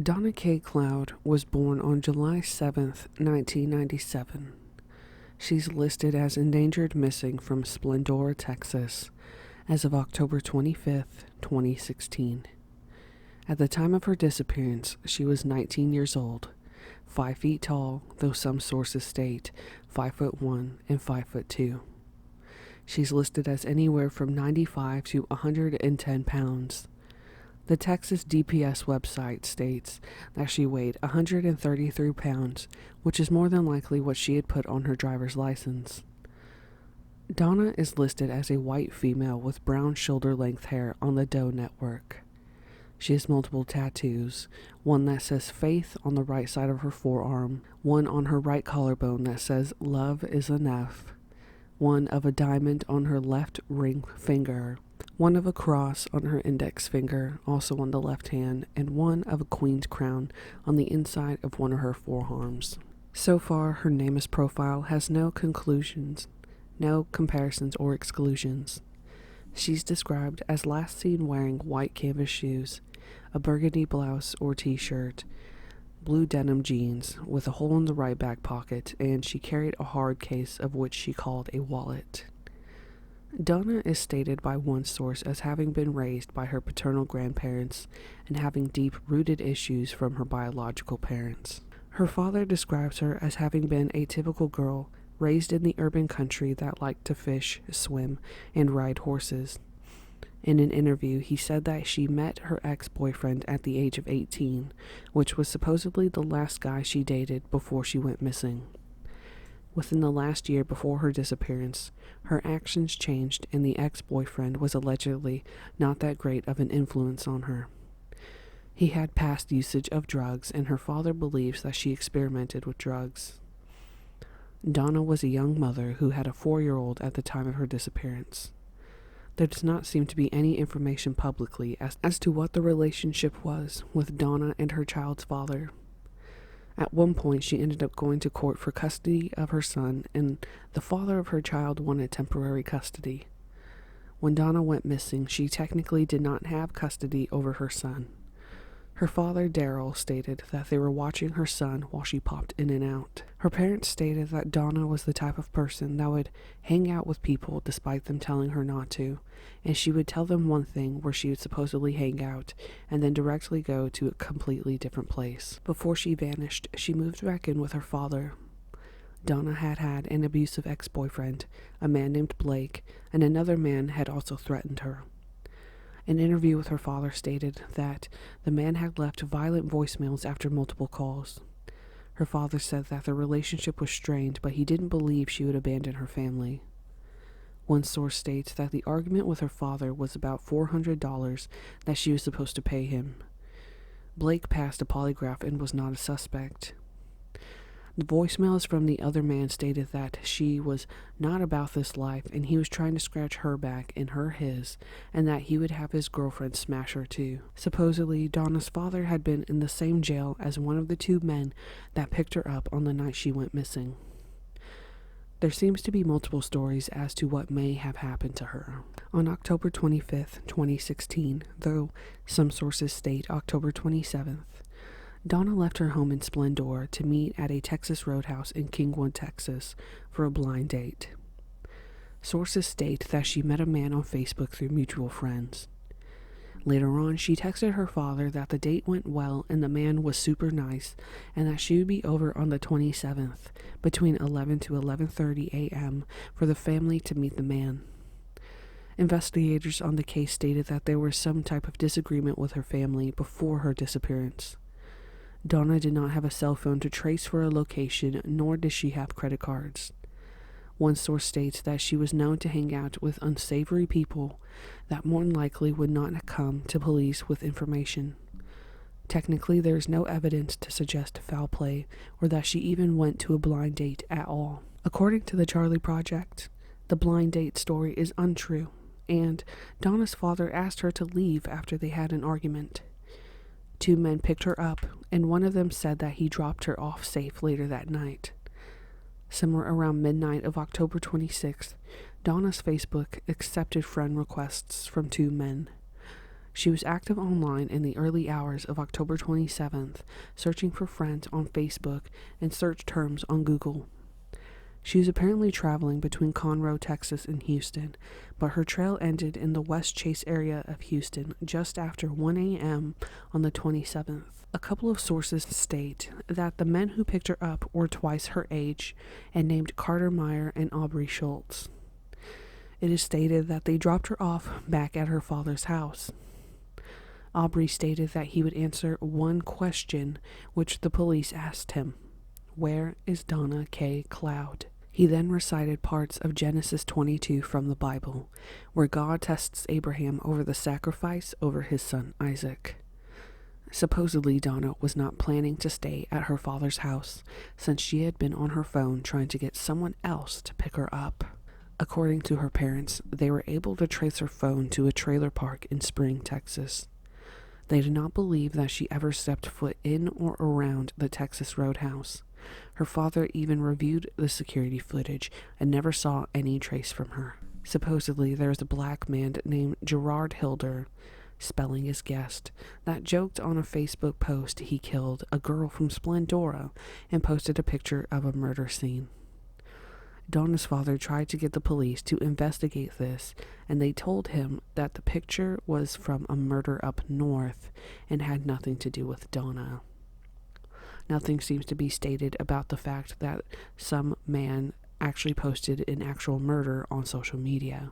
Donna K. Cloud was born on July 7th, 1997. She's listed as endangered missing from Splendora, Texas, as of October 25th, 2016. At the time of her disappearance, she was 19 years old, 5 feet tall, though some sources state 5'1" and 5'2". She's listed as anywhere from 95 to 110 pounds. The Texas DPS website states that she weighed 133 pounds, which is more than likely what she had put on her driver's license. Donna is listed as a white female with brown shoulder-length hair on the Doe network. She has multiple tattoos, one that says faith on the right side of her forearm, one on her right collarbone that says love is enough, one of a diamond on her left ring finger, one of a cross on her index finger, also on the left hand, and one of a queen's crown on the inside of one of her forearms. So far, her NamUs profile has no conclusions, no comparisons or exclusions. She's described as last seen wearing white canvas shoes, a burgundy blouse or t-shirt, blue denim jeans with a hole in the right back pocket, and she carried a hard case of which she called a wallet. Donna is stated by one source as having been raised by her paternal grandparents and having deep-rooted issues from her biological parents. Her father describes her as having been a typical girl raised in the urban country that liked to fish, swim, and ride horses. In an interview, he said that she met her ex-boyfriend at the age of 18, which was supposedly the last guy she dated before she went missing. Within the last year before her disappearance, her actions changed and the ex-boyfriend was allegedly not that great of an influence on her. He had past usage of drugs, and her father believes that she experimented with drugs. Donna was a young mother who had a 4-year-old at the time of her disappearance. There does not seem to be any information publicly as to what the relationship was with Donna and her child's father. At one point, she ended up going to court for custody of her son, and the father of her child wanted temporary custody. When Donna went missing, she technically did not have custody over her son. Her father, Daryl, stated that they were watching her son while she popped in and out. Her parents stated that Donna was the type of person that would hang out with people despite them telling her not to, and she would tell them one thing where she would supposedly hang out and then directly go to a completely different place. Before she vanished, she moved back in with her father. Donna had had an abusive ex-boyfriend, a man named Blake, and another man had also threatened her. An interview with her father stated that the man had left violent voicemails after multiple calls. Her father said that their relationship was strained, but he didn't believe she would abandon her family. One source states that the argument with her father was about $400 that she was supposed to pay him. Blake passed a polygraph and was not a suspect. The voicemails from the other man stated that she was not about this life and he was trying to scratch her back and her his, and that he would have his girlfriend smash her too. Supposedly, Donna's father had been in the same jail as one of the two men that picked her up on the night she went missing. There seems to be multiple stories as to what may have happened to her. On October 25th, 2016, though some sources state October 27th, Donna left her home in Splendora to meet at a Texas roadhouse in Kingwood, Texas, for a blind date. Sources state that she met a man on Facebook through mutual friends. Later on, she texted her father that the date went well and the man was super nice, and that she would be over on the 27th, between 11 to 11:30 a.m., for the family to meet the man. Investigators on the case stated that there was some type of disagreement with her family before her disappearance. Donna did not have a cell phone to trace for a location, nor did she have credit cards. One source states that she was known to hang out with unsavory people that more than likely would not come to police with information. Technically, there is no evidence to suggest foul play or that she even went to a blind date at all. According to the Charlie Project, the blind date story is untrue, and Donna's father asked her to leave after they had an argument. 2 men picked her up, and one of them said that he dropped her off safe later that night. Somewhere around midnight of October 26th, Donna's Facebook accepted friend requests from 2 men. She was active online in the early hours of October 27th, searching for friends on Facebook and search terms on Google. She was apparently traveling between Conroe, Texas and Houston, but her trail ended in the West Chase area of Houston just after 1 a.m. on the 27th. A couple of sources state that the men who picked her up were twice her age and named Carter Meyer and Aubrey Schultz. It is stated that they dropped her off back at her father's house. Aubrey stated that he would answer one question which the police asked him: "Where is Donna K. Cloud?" He then recited parts of Genesis 22 from the Bible, where God tests Abraham over the sacrifice over his son Isaac. Supposedly, Donna was not planning to stay at her father's house, since she had been on her phone trying to get someone else to pick her up. According to her parents, they were able to trace her phone to a trailer park in Spring, Texas. They did not believe that she ever stepped foot in or around the Texas Roadhouse. Her father even reviewed the security footage and never saw any trace from her. Supposedly, there was a black man named Gerard Hilder, spelling his guest, that joked on a Facebook post he killed a girl from Splendora and posted a picture of a murder scene. Donna's father tried to get the police to investigate this, and they told him that the picture was from a murder up north and had nothing to do with Donna. Nothing seems to be stated about the fact that some man actually posted an actual murder on social media.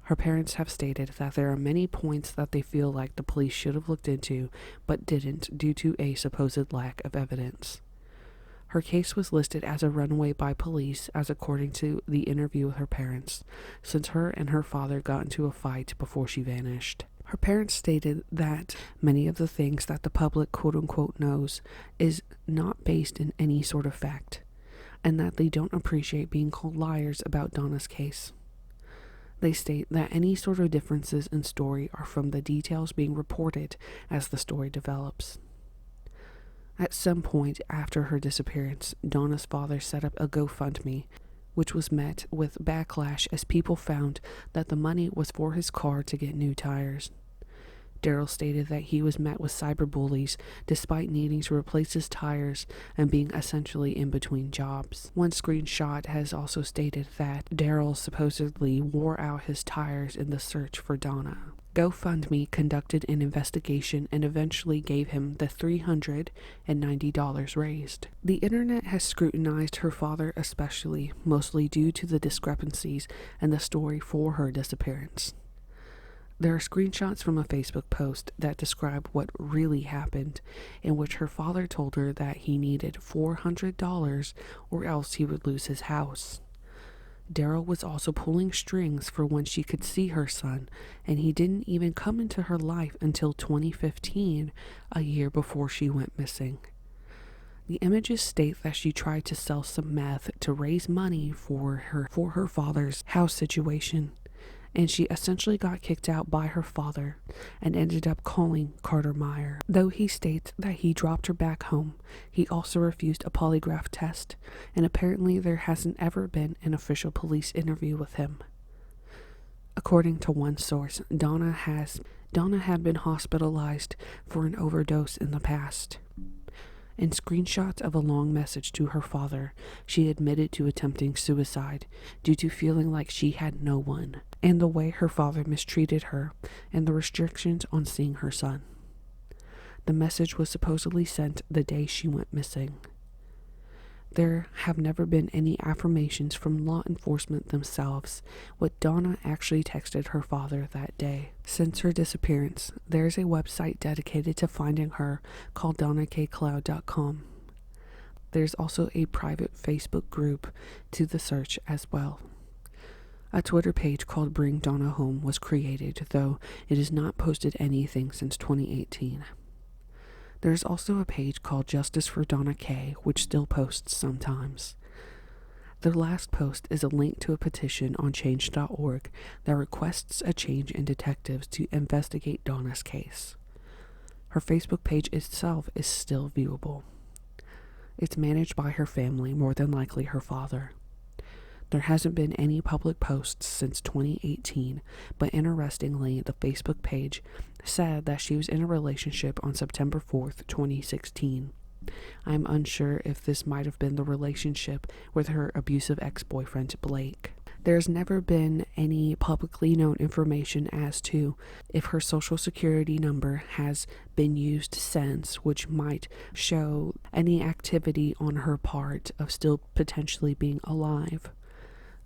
Her parents have stated that there are many points that they feel like the police should have looked into but didn't due to a supposed lack of evidence. Her case was listed as a runaway by police, as according to the interview with her parents, since her and her father got into a fight before she vanished. Her parents stated that many of the things that the public quote-unquote knows is not based in any sort of fact, and that they don't appreciate being called liars about Donna's case. They state that any sort of differences in story are from the details being reported as the story develops. At some point after her disappearance, Donna's father set up a GoFundMe, which was met with backlash as people found that the money was for his car to get new tires. Daryl stated that he was met with cyberbullies despite needing to replace his tires and being essentially in between jobs. One screenshot has also stated that Daryl supposedly wore out his tires in the search for Donna. GoFundMe conducted an investigation and eventually gave him the $390 raised. The internet has scrutinized her father especially, mostly due to the discrepancies and the story for her disappearance. There are screenshots from a Facebook post that describe what really happened, in which her father told her that he needed $400 or else he would lose his house. Daryl was also pulling strings for when she could see her son, and he didn't even come into her life until 2015, a year before she went missing. The images state that she tried to sell some meth to raise money for her father's house situation, and she essentially got kicked out by her father and ended up calling Carter Meyer. Though he states that he dropped her back home, he also refused a polygraph test, and apparently there hasn't ever been an official police interview with him. According to one source, Donna had been hospitalized for an overdose in the past. In screenshots of a long message to her father, she admitted to attempting suicide due to feeling like she had no one, and the way her father mistreated her, and the restrictions on seeing her son. The message was supposedly sent the day she went missing. There have never been any affirmations from law enforcement themselves what Donna actually texted her father that day. Since her disappearance, there is a website dedicated to finding her called DonnaKCloud.com. There's also a private Facebook group to the search as well. A Twitter page called Bring Donna Home was created, though it has not posted anything since 2018. There's also a page called Justice for Donna K, which still posts sometimes. The last post is a link to a petition on change.org that requests a change in detectives to investigate Donna's case. Her Facebook page itself is still viewable. It's managed by her family, more than likely her father. There hasn't been any public posts since 2018, but interestingly, the Facebook page said that she was in a relationship on September 4th, 2016. I'm unsure if this might have been the relationship with her abusive ex-boyfriend, Blake. There's never been any publicly known information as to if her social security number has been used since, which might show any activity on her part of still potentially being alive.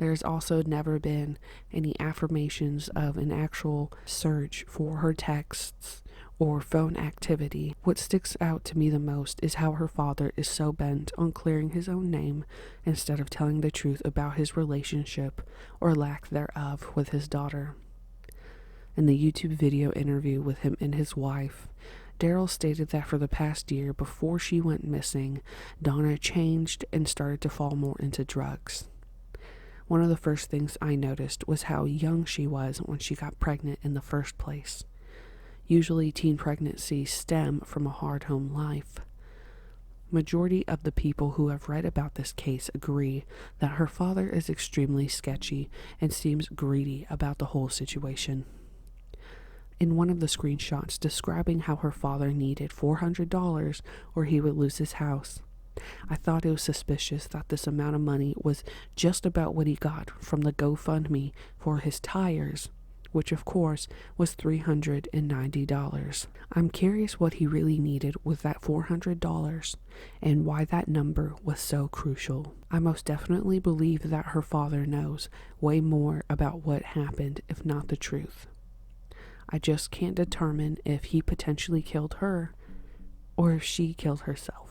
There's also never been any affirmations of an actual search for her texts or phone activity. What sticks out to me the most is how her father is so bent on clearing his own name instead of telling the truth about his relationship or lack thereof with his daughter. In the YouTube video interview with him and his wife, Daryl stated that for the past year before she went missing, Donna changed and started to fall more into drugs. One of the first things I noticed was how young she was when she got pregnant in the first place. Usually teen pregnancies stem from a hard home life. Majority of the people who have read about this case agree that her father is extremely sketchy and seems greedy about the whole situation. In one of the screenshots describing how her father needed $400 or he would lose his house, I thought it was suspicious that this amount of money was just about what he got from the GoFundMe for his tires, which of course was $390. I'm curious what he really needed with that $400 and why that number was so crucial. I most definitely believe that her father knows way more about what happened, if not the truth. I just can't determine if he potentially killed her or if she killed herself.